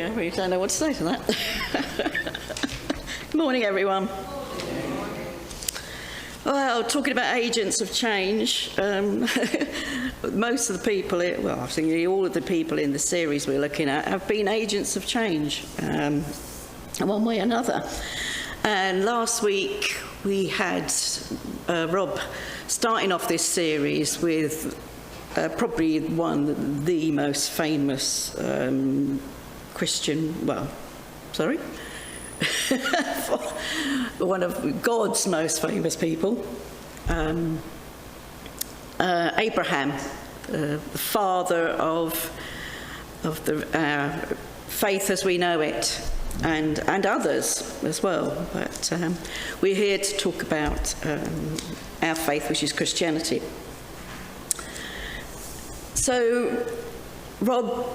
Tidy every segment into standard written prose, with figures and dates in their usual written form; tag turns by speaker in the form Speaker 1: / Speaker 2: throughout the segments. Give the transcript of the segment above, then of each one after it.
Speaker 1: I really don't know what to say to that. Good morning, everyone. Well, talking about agents of change, most of the people, I think all of the people in the series we're looking at have been agents of change, one way or another. And last week we had Rob starting off this series with probably the most famous Christian, one of God's most famous people, Abraham, the father of the faith as we know it, and others as well. But we're here to talk about our faith, which is Christianity. So Rob,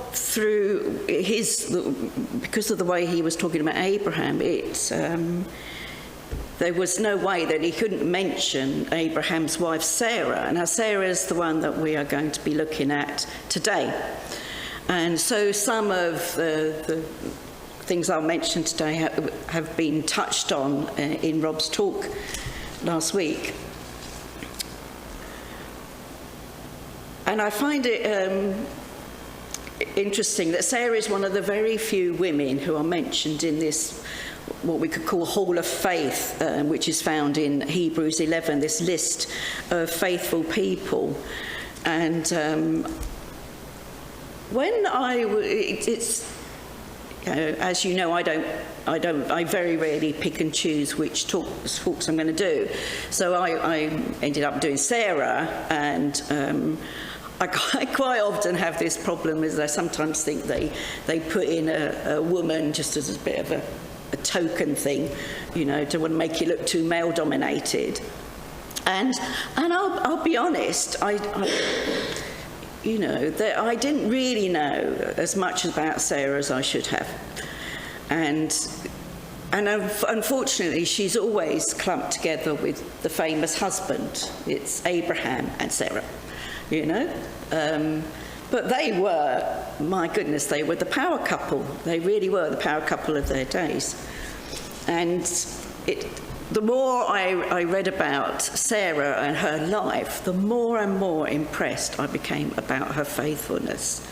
Speaker 1: because of the way he was talking about Abraham, there was no way that he couldn't mention Abraham's wife Sarah. Now Sarah is the one that we are going to be looking at today. And so some of the things I'll mention today have been touched on in Rob's talk last week. And I find it interesting that Sarah is one of the very few women who are mentioned in this, what we could call Hall of Faith, which is found in Hebrews 11, this list of faithful people. And as you know, I very rarely pick and choose which talks I'm going to do. So I ended up doing Sarah, and I quite often have this problem, as I sometimes think they put in a woman just as a bit of a token thing, to want to make you look too male-dominated. And I'll be honest, I didn't really know as much about Sarah as I should have. And unfortunately, she's always clumped together with the famous husband. It's Abraham and Sarah. But they were, my goodness, they were the power couple. They really were the power couple of their days. And the more I read about Sarah and her life, the more and more impressed I became about her faithfulness.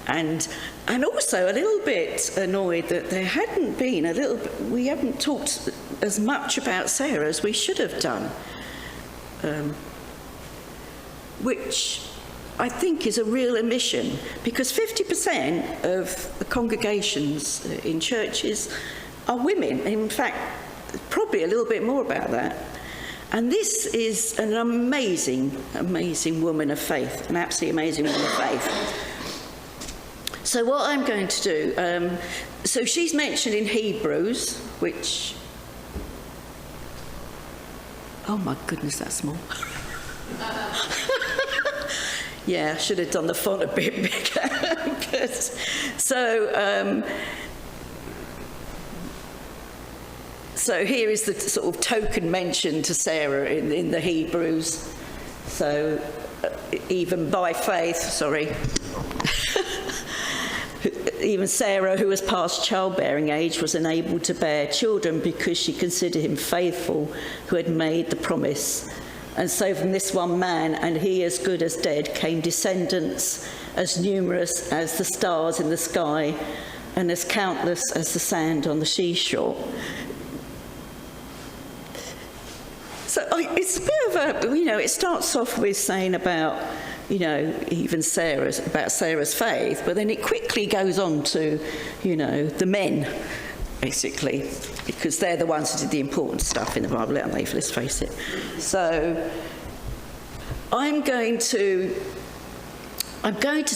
Speaker 1: And also a little bit annoyed that we haven't talked as much about Sarah as we should have done. Which I think is a real omission, because 50% of the congregations in churches are women. In fact, probably a little bit more about that. And this is an amazing, amazing woman of faith, an absolutely amazing woman of faith. So what I'm going to do, so she's mentioned in Hebrews, which, oh my goodness, that's small. Yeah, I should have done the font a bit bigger. So here is the sort of token mention to Sarah in the Hebrews. So even by faith, even Sarah, who was past childbearing age, was enabled to bear children because she considered him faithful who had made the promise. And so from this one man, and he as good as dead, came descendants as numerous as the stars in the sky and as countless as the sand on the seashore. So it's a bit of it starts off with saying about, even Sarah's faith, but then it quickly goes on to, the men, basically, because they're the ones who did the important stuff in the Bible, aren't they? Let's face it. So I'm going to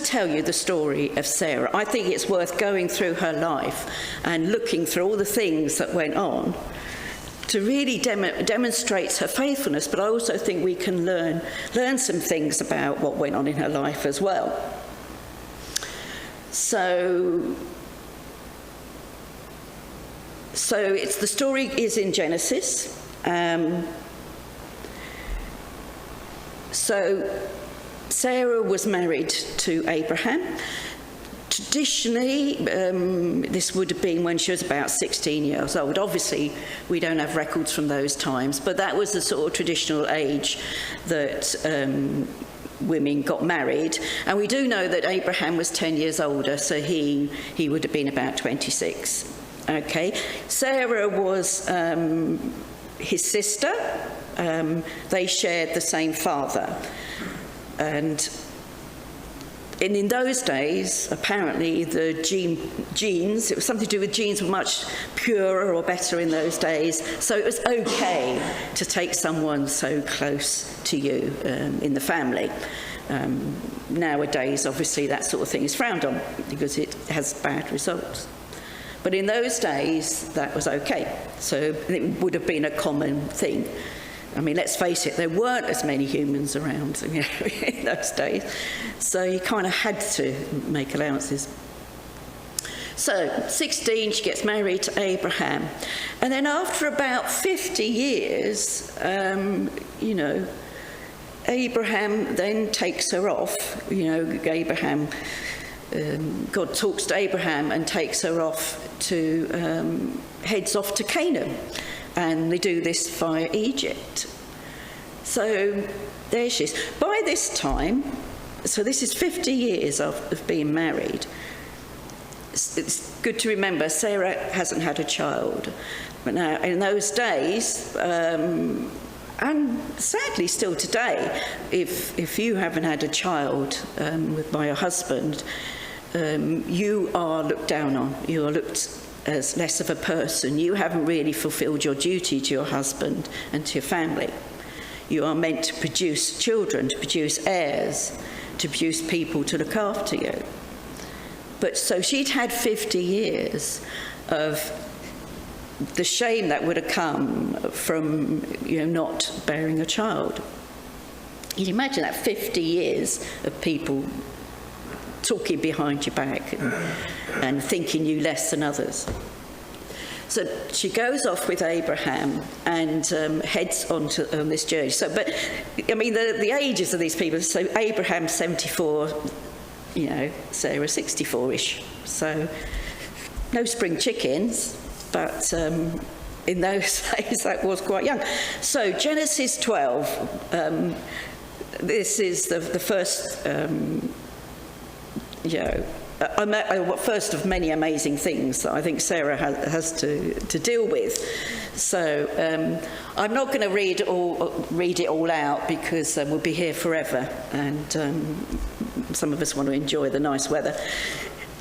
Speaker 1: tell you the story of Sarah. I think it's worth going through her life and looking through all the things that went on to really demonstrate her faithfulness, but I also think we can learn some things about what went on in her life as well. So the story is in Genesis. So Sarah was married to Abraham. Traditionally, this would have been when she was about 16 years old. Obviously, we don't have records from those times, but that was the sort of traditional age that women got married. And we do know that Abraham was 10 years older, so he would have been about 26. Okay, Sarah was his sister. They shared the same father. And in those days, apparently, the genes, it was something to do with genes, were much purer or better in those days. So it was okay to take someone so close to you in the family. Nowadays, obviously, that sort of thing is frowned on because it has bad results. But in those days, that was okay. So it would have been a common thing. I mean, let's face it, there weren't as many humans around, you know, in those days. So you kind of had to make allowances. So, 16, she gets married to Abraham. And then after about 50 years, you know, Abraham then takes her off. You know, Abraham, God talks to Abraham and takes her off to, heads off to Canaan. And they do this via Egypt. So there she is. By this time, so this is 50 years of being married. It's good to remember Sarah hasn't had a child. But now, in those days, and sadly still today, if you haven't had a child by your husband, you are looked down on. You are looked as less of a person. You haven't really fulfilled your duty to your husband and to your family. You are meant to produce children, to produce heirs, to produce people to look after you. But so she'd had 50 years of the shame that would have come from, you know, not bearing a child. You can imagine that 50 years of people talking behind your back and thinking you less than others. So she goes off with Abraham and heads on this journey. So, but I mean, the ages of these people. So Abraham's 74, you know, Sarah 64-ish. So no spring chickens, but in those days that was quite young. So Genesis 12. This is the first. You know, first of many amazing things that I think Sarah has to deal with. So I'm not going to read it all out because we'll be here forever, and some of us want to enjoy the nice weather.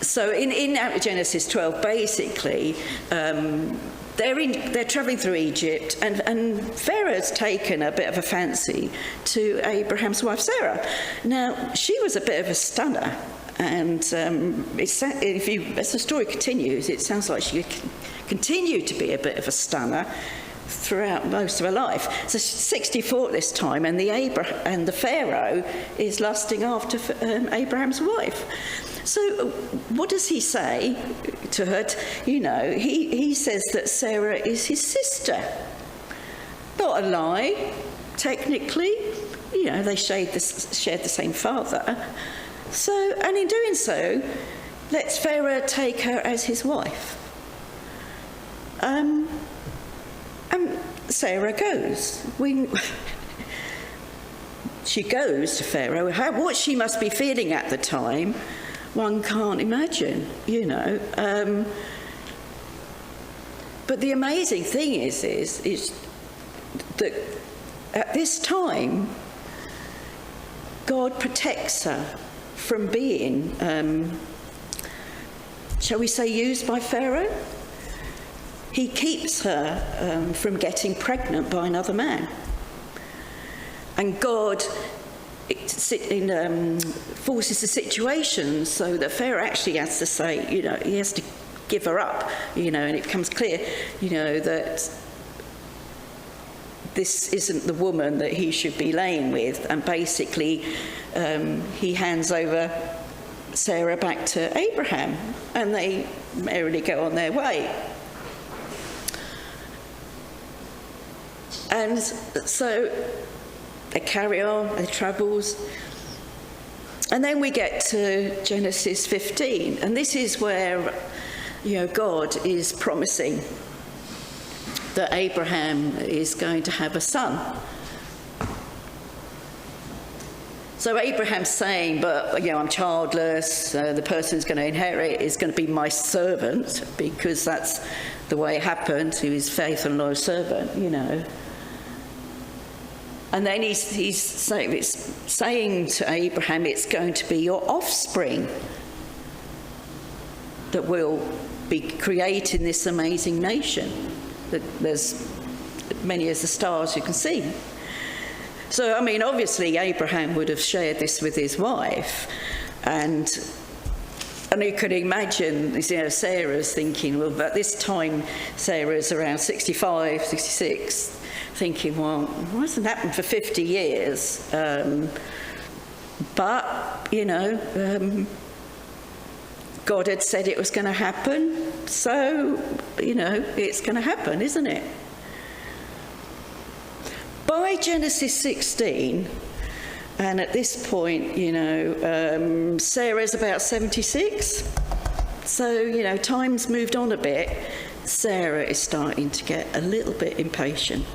Speaker 1: So in Genesis 12, basically, they're travelling through Egypt, and Pharaoh's taken a bit of a fancy to Abraham's wife Sarah. Now, she was a bit of a stunner. And as the story continues, it sounds like she continued to be a bit of a stunner throughout most of her life. So she's 64 at this time, and the Pharaoh is lusting after Abraham's wife. So what does he say to her? You know, he says that Sarah is his sister. Not a lie, technically. You know, they shared the same father. So, and in doing so, lets Pharaoh take her as his wife. And Sarah goes. She goes to Pharaoh. What she must be feeling at the time, one can't imagine, you know. But the amazing thing is that at this time, God protects her from being, shall we say, used by Pharaoh. He keeps her from getting pregnant by another man. And God forces the situation so that Pharaoh actually has to say, you know, he has to give her up, you know, and it becomes clear, you know, that this isn't the woman that he should be laying with, and basically he hands over Sarah back to Abraham, and they merrily go on their way. And so they carry on their travels, And then we get to Genesis 15, and this is where, God is promising that Abraham is going to have a son. So Abraham's saying, but, I'm childless, the person who's going to inherit is going to be my servant, because that's the way it happened. He was faithful and loyal servant, And then he's saying to Abraham, it's going to be your offspring that will be creating this amazing nation. That there's many as the stars you can see. So, obviously Abraham would have shared this with his wife, and you could imagine, Sarah's thinking, well, at this time, Sarah's around 65, 66, thinking, well, it hasn't happened for 50 years, but, God had said it was going to happen, so, it's going to happen, isn't it? By Genesis 16, and at this point, Sarah's about 76. So, time's moved on a bit. Sarah is starting to get a little bit impatient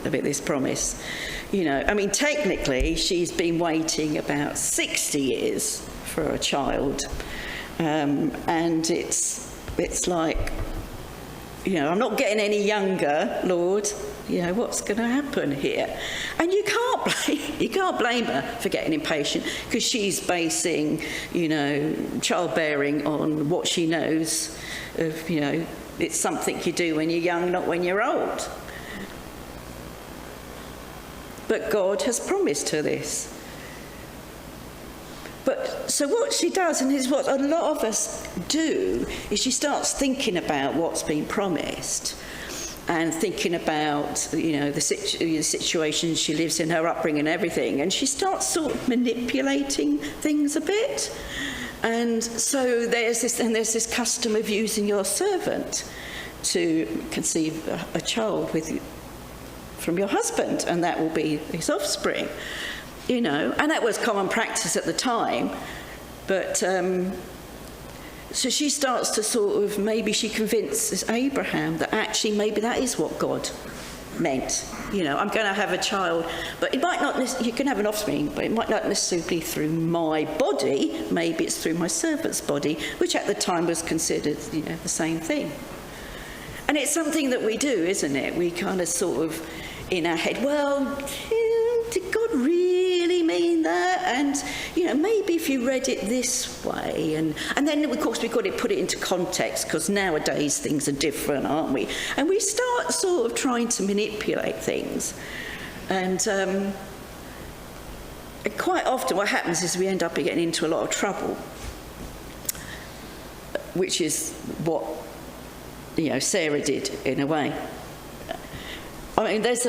Speaker 1: about this promise. Technically, she's been waiting about 60 years for a child. And it's like, I'm not getting any younger, Lord. What's going to happen here? And you can't blame her for getting impatient, because she's basing, childbearing on what she knows of, it's something you do when you're young, not when you're old. But God has promised her this. But so what she does, and is what a lot of us do, is she starts thinking about what's been promised, and thinking about, the situation she lives in, her upbringing and everything, and she starts sort of manipulating things a bit. And so there's this custom of using your servant to conceive a child from your husband, and that will be his offspring, and that was common practice at the time. But so she starts to sort of, maybe she convinces Abraham that actually maybe that is what God meant. I'm going to have a child, but it might not, you can have an offspring, but it might not necessarily be through my body. Maybe it's through my servant's body, which at the time was considered, the same thing. And it's something that we do, isn't it? We kind of sort of, in our head, well, did God really mean that? And, maybe if you read it this way. And then, of course, we've got to put it into context, because nowadays things are different, aren't we? And we start sort of trying to manipulate things. And quite often what happens is we end up getting into a lot of trouble, which is what, Sarah did, in a way. There's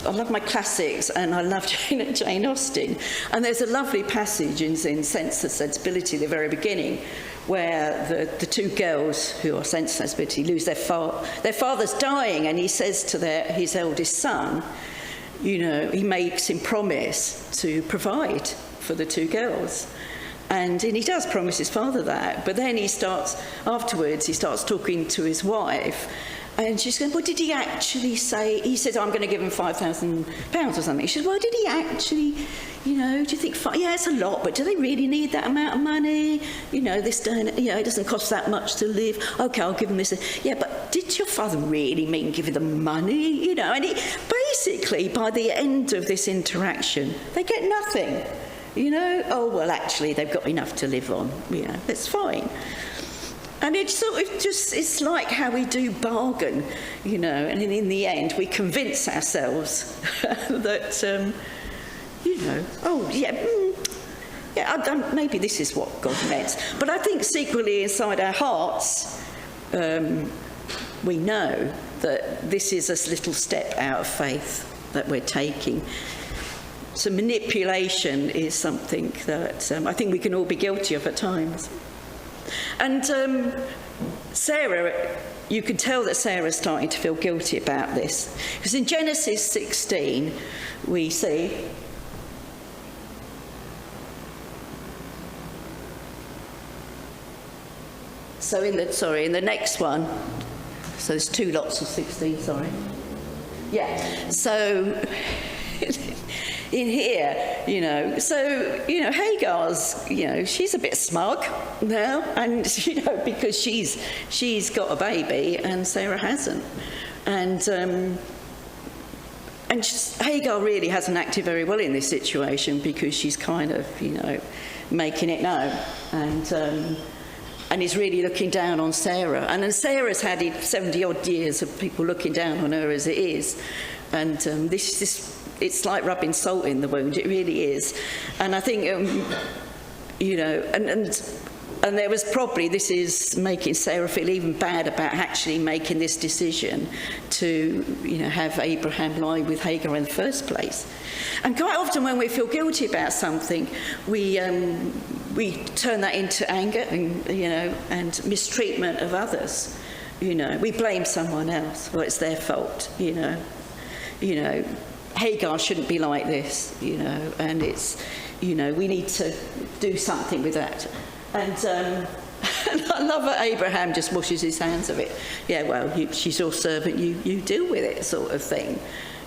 Speaker 1: I love my classics, and I love Jane Austen. And there's a lovely passage in Sense and Sensibility at the very beginning, where the two girls who are Sense and Sensibility lose their father's dying, and he says to his eldest son, he makes him promise to provide for the two girls. And he does promise his father that, but then afterwards he starts talking to his wife, and she's going, well, did he actually say, he says, I'm going to give him £5,000 or something. She says, well, did he actually, do you think, yeah, it's a lot, but do they really need that amount of money? It doesn't cost that much to live. Okay, I'll give him this. Yeah, but did your father really mean giving them money? And basically, by the end of this interaction, they get nothing. Oh, well, actually, they've got enough to live on. That's fine. And it's sort of it's like how we do bargain, and in the end, we convince ourselves that, maybe this is what God meant. But I think secretly inside our hearts, we know that this is a little step out of faith that we're taking. So manipulation is something that I think we can all be guilty of at times. And Sarah, you can tell that Sarah's starting to feel guilty about this. Because in Genesis 16, we see So in the next one, so there's 2 lots of 16, sorry. Yeah, so in here, Hagar's, she's a bit smug now, and, because she's got a baby and Sarah hasn't. And Hagar really hasn't acted very well in this situation, because she's kind of, making it known, and is really looking down on Sarah. And then Sarah's had 70-odd years of people looking down on her as it is. And it's like rubbing salt in the wound, it really is. And I think, and there was probably, this is making Sarah feel even bad about actually making this decision to, have Abraham lie with Hagar in the first place. And quite often when we feel guilty about something, we turn that into anger and mistreatment of others. We blame someone else, or it's their fault. Hagar shouldn't be like this. And it's, we need to do something with that. And I love that Abraham just washes his hands of it. Yeah, well, she's your servant, you deal with it, sort of thing.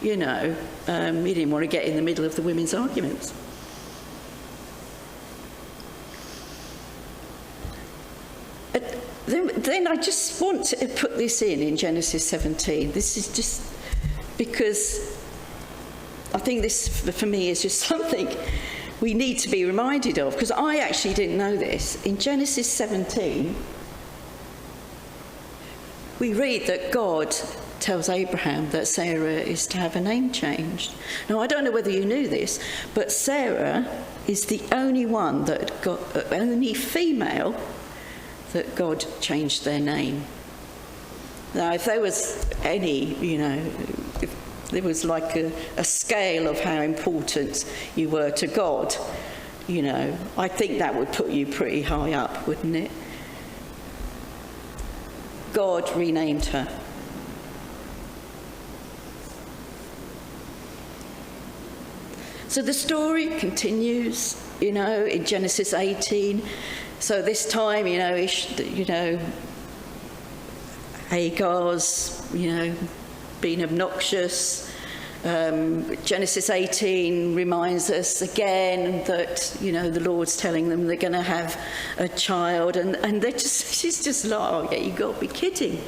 Speaker 1: He didn't want to get in the middle of the women's arguments. Then I just want to put this in Genesis 17. This is just because I think this, for me, is just something we need to be reminded of, because I actually didn't know this. In Genesis 17, we read that God tells Abraham that Sarah is to have her name changed. Now, I don't know whether you knew this, but Sarah is the only one only female that God changed their name. Now, if there was any, if there was like a scale of how important you were to God, I think that would put you pretty high up, wouldn't it? God renamed her. So the story continues, in Genesis 18. So this time, Hagar's, being obnoxious. Genesis 18 reminds us again that, the Lord's telling them they're going to have a child, and she's just like, oh yeah, you've got to be kidding.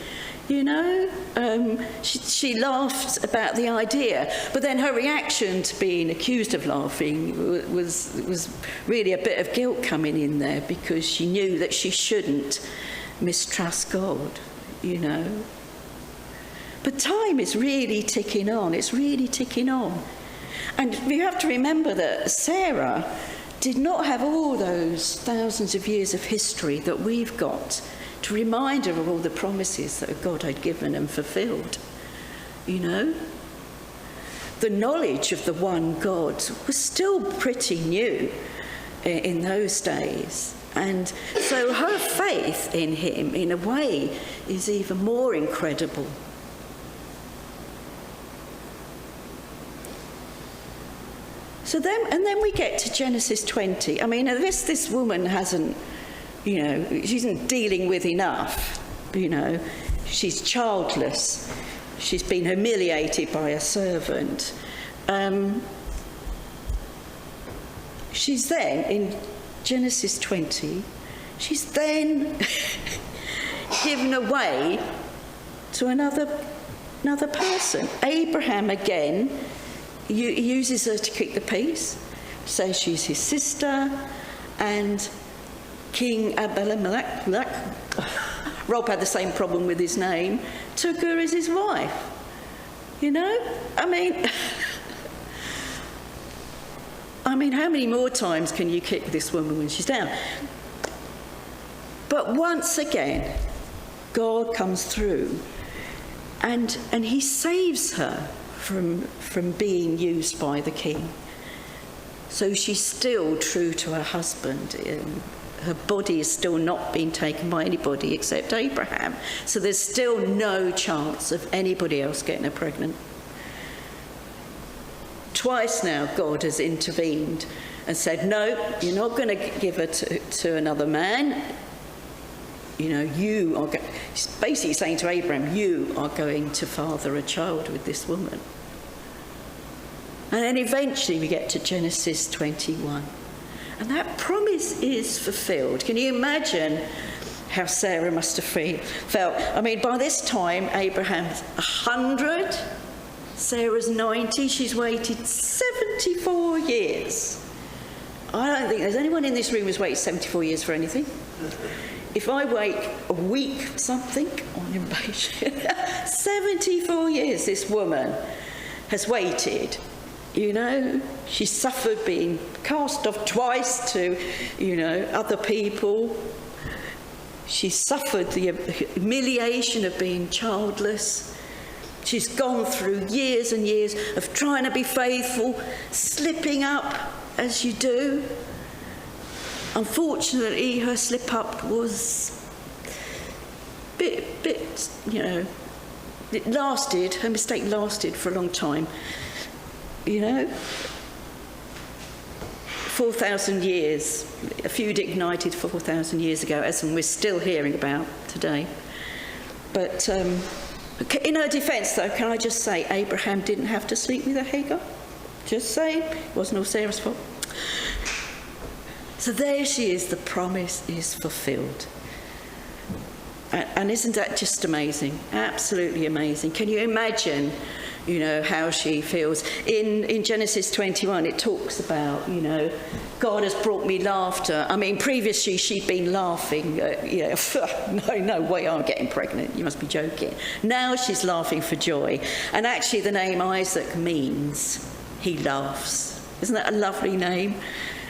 Speaker 1: She laughed about the idea, but then her reaction to being accused of laughing was really a bit of guilt coming in there, because she knew that she shouldn't mistrust God, But time is really ticking on. It's really ticking on. And we have to remember that Sarah did not have all those thousands of years of history that we've got to remind her of all the promises that God had given and fulfilled. The knowledge of the one God was still pretty new in those days. And so her faith in him, in a way, is even more incredible. So then we get to Genesis 20. I mean, this woman hasn't, she isn't dealing with enough, She's childless. She's been humiliated by a servant. She's then, in Genesis 20, she's then given away to another person. Abraham again uses her to keep the peace, says she's his sister, and King Abimelech, Rob had the same problem with his name, took her as his wife. I mean, how many more times can you kick this woman when she's down? But once again, God comes through, and he saves her from being used by the king. So she's still true to her husband. Her body is still not being taken by anybody except Abraham. So there's still no chance of anybody else getting her pregnant. Twice now God has intervened and said, no, you're not going to give her to another man. you know, she's basically saying to Abraham, you are going to father a child with this woman. And then eventually we get to Genesis 21. And that promise is fulfilled. Can you imagine how Sarah must have felt? I mean, by this time, Abraham's 100, Sarah's 90. She's waited 74 years. I don't think there's anyone in this room who's waited 74 years for anything. If I wait a week for something, I'm impatient. 74 years this woman has waited. You know, she suffered being cast off twice to, you know, other people. She suffered the humiliation of being childless. She's gone through years and years of trying to be faithful, slipping up as you do. Unfortunately, her slip up was a bit, you know, it lasted, her mistake lasted for a long time. You know, 4,000 years, a feud ignited 4,000 years ago, as we're still hearing about today. But in her defence, though, can I just say, Abraham didn't have to sleep with a Hagar. Just saying, it wasn't all Sarah's fault. So there she is, the promise is fulfilled. And isn't that just amazing? Absolutely amazing. Can you imagine, you know, how she feels? In Genesis 21, it talks about, you know, God has brought me laughter. I mean, previously she'd been laughing, no way I'm getting pregnant, you must be joking. Now she's laughing for joy. And actually the name Isaac means he laughs. Isn't that a lovely name?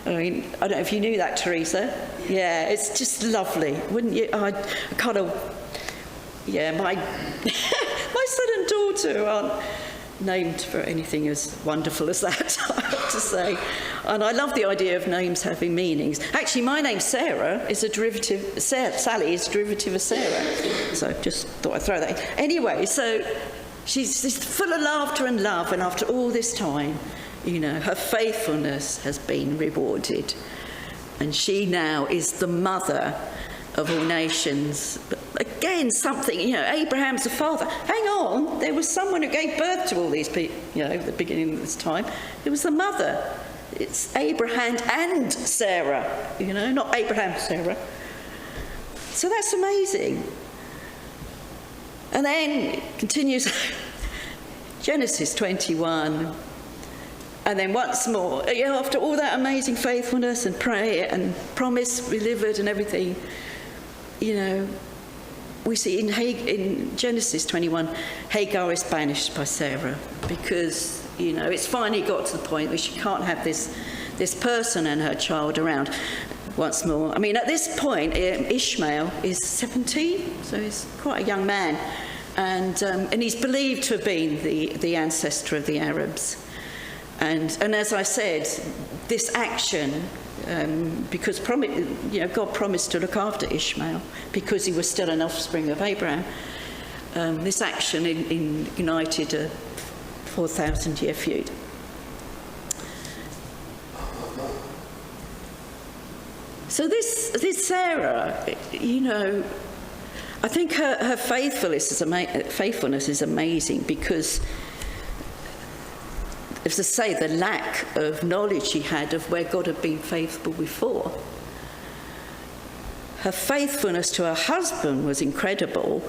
Speaker 1: I mean, I don't know if you knew that, Teresa. Yeah, it's just lovely, wouldn't you? I kind of, yeah, my son and daughter aren't named for anything as wonderful as that, I have to say. And I love the idea of names having meanings. Actually, my name Sarah is a derivative, Sally is a derivative of Sarah. So just thought I'd throw that in. Anyway, so she's full of laughter and love, and after all this time, you know, her faithfulness has been rewarded. And she now is the mother of all nations. But again, something, you know, Abraham's the father. Hang on, there was someone who gave birth to all these people, you know, at the beginning of this time. It was the mother. It's Abraham and Sarah, you know, not Abraham, Sarah. So that's amazing. And then it continues, Genesis 21. And then once more, you know, after all that amazing faithfulness and prayer and promise delivered and everything, you know, we see in Genesis 21, Hagar is banished by Sarah because, you know, it's finally got to the point where she can't have this person and her child around once more. I mean, at this point, Ishmael is 17, so he's quite a young man, and he's believed to have been the ancestor of the Arabs. And as I said, this action, because God promised to look after Ishmael because he was still an offspring of Abraham, this action ignited a 4,000-year feud. So this Sarah, you know, I think her faithfulness is amazing because, as I say, the lack of knowledge she had of where God had been faithful before. Her faithfulness to her husband was incredible,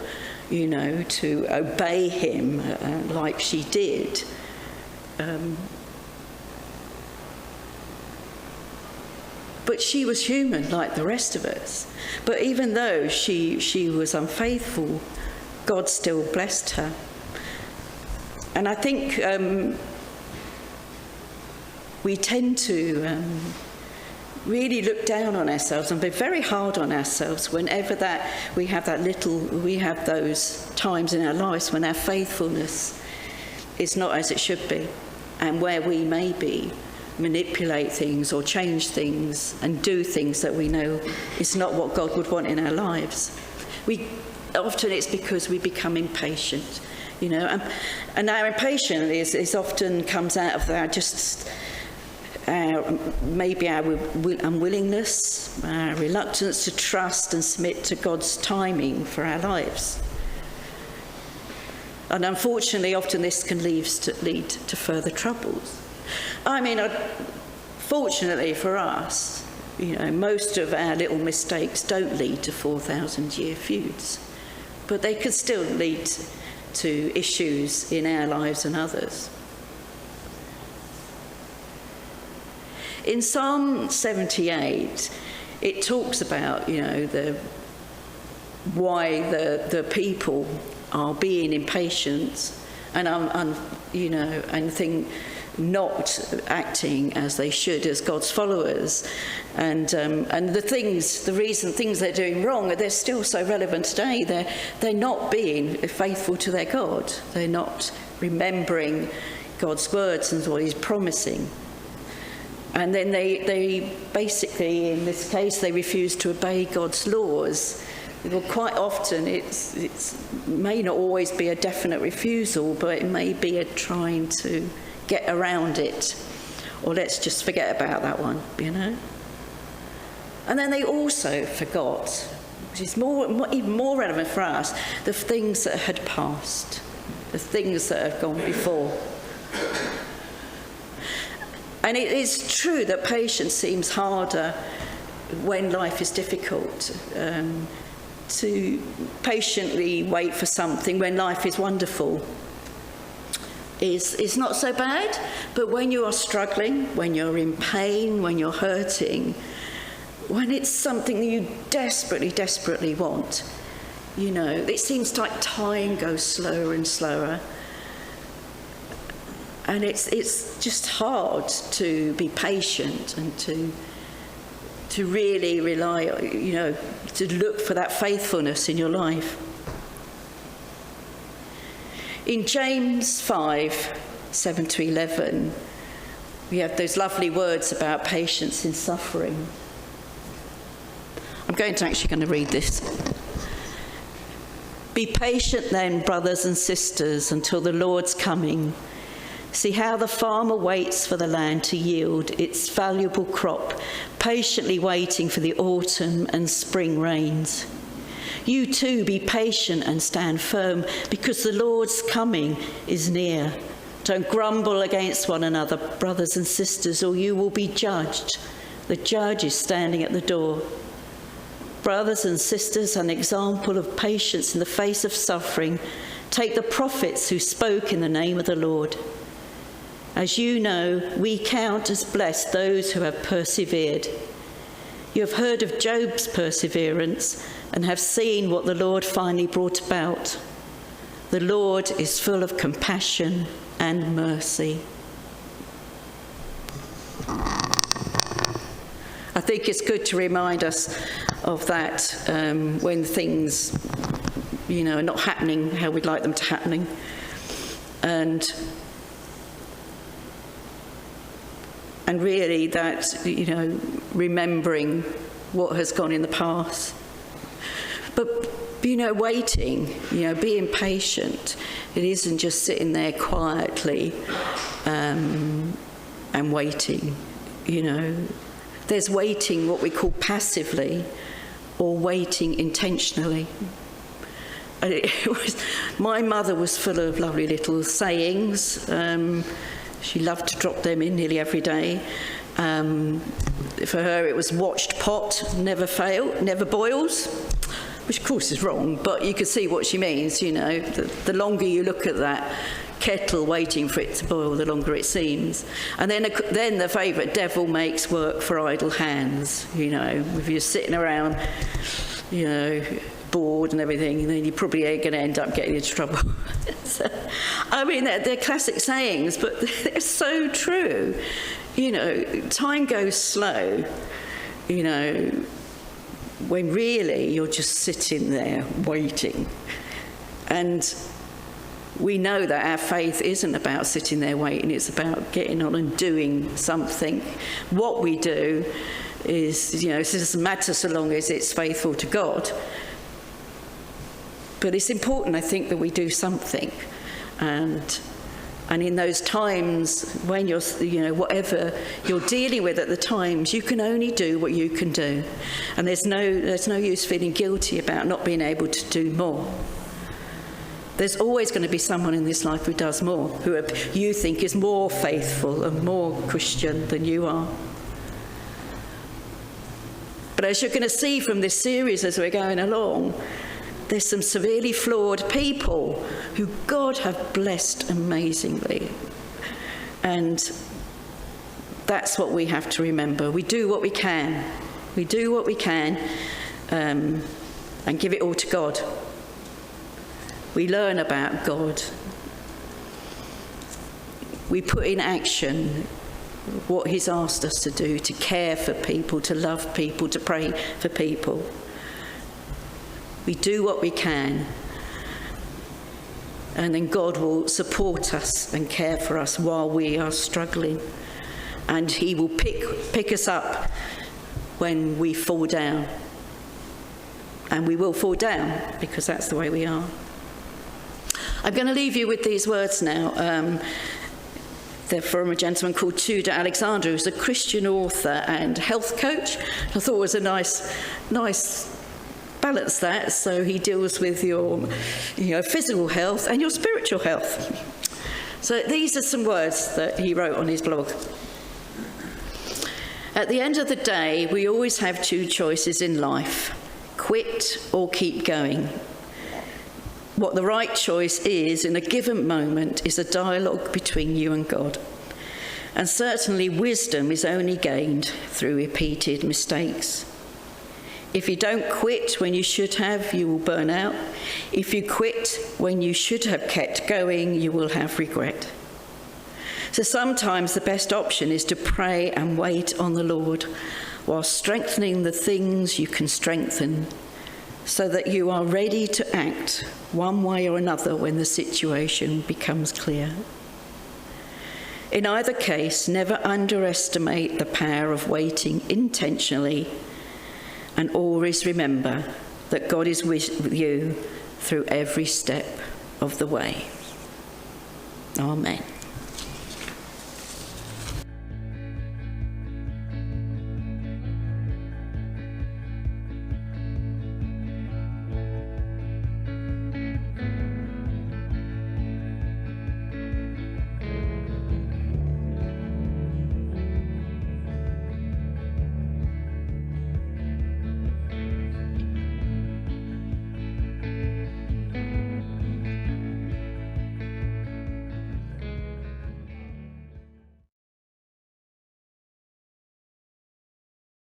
Speaker 1: you know, to obey him like she did. But she was human like the rest of us. But even though she was unfaithful, God still blessed her. And I think we tend to really look down on ourselves and be very hard on ourselves whenever we have those times in our lives when our faithfulness is not as it should be, and where we maybe manipulate things or change things and do things that we know is not what God would want in our lives. Often it's because we become impatient, you know, and our impatience is often comes out of that just maybe our unwillingness, our reluctance to trust and submit to God's timing for our lives. And unfortunately, often this can lead to further troubles. I mean, fortunately for us, most of our little mistakes don't lead to 4,000-year feuds, but they could still lead to issues in our lives and others. In Psalm 78, it talks about, why the people are being impatient and not acting as they should as God's followers, and the reason things they're doing wrong, they're still so relevant today. They're not being faithful to their God. They're not remembering God's words and what He's promising. And then they basically, in this case, they refuse to obey God's laws. Well, quite often it may not always be a definite refusal, but it may be a trying to get around it, or let's just forget about that one, And then they also forgot, which is even more relevant for us, the things that had passed, the things that have gone before. And it is true that patience seems harder when life is difficult. To patiently wait for something when life is wonderful is not so bad, but when you are struggling, when you're in pain, when you're hurting, when it's something you desperately want, it seems like time goes slower and slower. And it's just hard to be patient and to really rely, to look for that faithfulness in your life. In James 5:7-11, we have those lovely words about patience in suffering. I'm going to read this. Be patient then, brothers and sisters, until the Lord's coming. See how the farmer waits for the land to yield its valuable crop, patiently waiting for the autumn and spring rains. You too be patient and stand firm, because the Lord's coming is near. Don't grumble against one another, brothers and sisters, or you will be judged. The judge is standing at the door. Brothers and sisters, an example of patience in the face of suffering, take the prophets who spoke in the name of the Lord. As you know, we count as blessed those who have persevered. You have heard of Job's perseverance and have seen what the Lord finally brought about. The Lord is full of compassion and mercy. I think it's good to remind us of that when things, are not happening how we'd like them to happen. And really that, remembering what has gone in the past. But, waiting, being patient, it isn't just sitting there quietly and waiting, There's waiting what we call passively or waiting intentionally. And my mother was full of lovely little sayings. She loved to drop them in nearly every day. For her, it was watched pot, never boils, which of course is wrong, but you can see what she means, The longer you look at that kettle waiting for it to boil, the longer it seems. And then the favourite, devil makes work for idle hands, if you're sitting around, bored and everything, and then you're probably going to end up getting into trouble. They're classic sayings, but they're so true. Time goes slow, when really you're just sitting there waiting. And we know that our faith isn't about sitting there waiting, it's about getting on and doing something. What we do is, it doesn't matter so long as it's faithful to God. But it's important, I think, that we do something. And And in those times when you're, whatever you're dealing with at the times, you can only do what you can do. And there's no use feeling guilty about not being able to do more. There's always going to be someone in this life who does more, who you think is more faithful and more Christian than you are. But as you're going to see from this series as we're going along, there's some severely flawed people who God have blessed amazingly. And that's what we have to remember. We do what we can. We do what we can and give it all to God. We learn about God. We put in action what he's asked us to do, to care for people, to love people, to pray for people. We do what we can, and then God will support us and care for us while we are struggling. And he will pick us up when we fall down. And we will fall down, because that's the way we are. I'm going to leave you with these words now. They're from a gentleman called Tudor Alexander, who's a Christian author and health coach. I thought it was a nice balance, that. So he deals with your physical health and your spiritual health. So these are some words that he wrote on his blog. At the end of the day, we always have two choices in life: quit or keep going. What the right choice is in a given moment is a dialogue between you and God. And certainly wisdom is only gained through repeated mistakes. If you don't quit when you should have, you will burn out. If you quit when you should have kept going, you will have regret. So sometimes the best option is to pray and wait on the Lord while strengthening the things you can strengthen, so that you are ready to act one way or another when the situation becomes clear. In either case, never underestimate the power of waiting intentionally, and always remember that God is with you through every step of the way. Amen.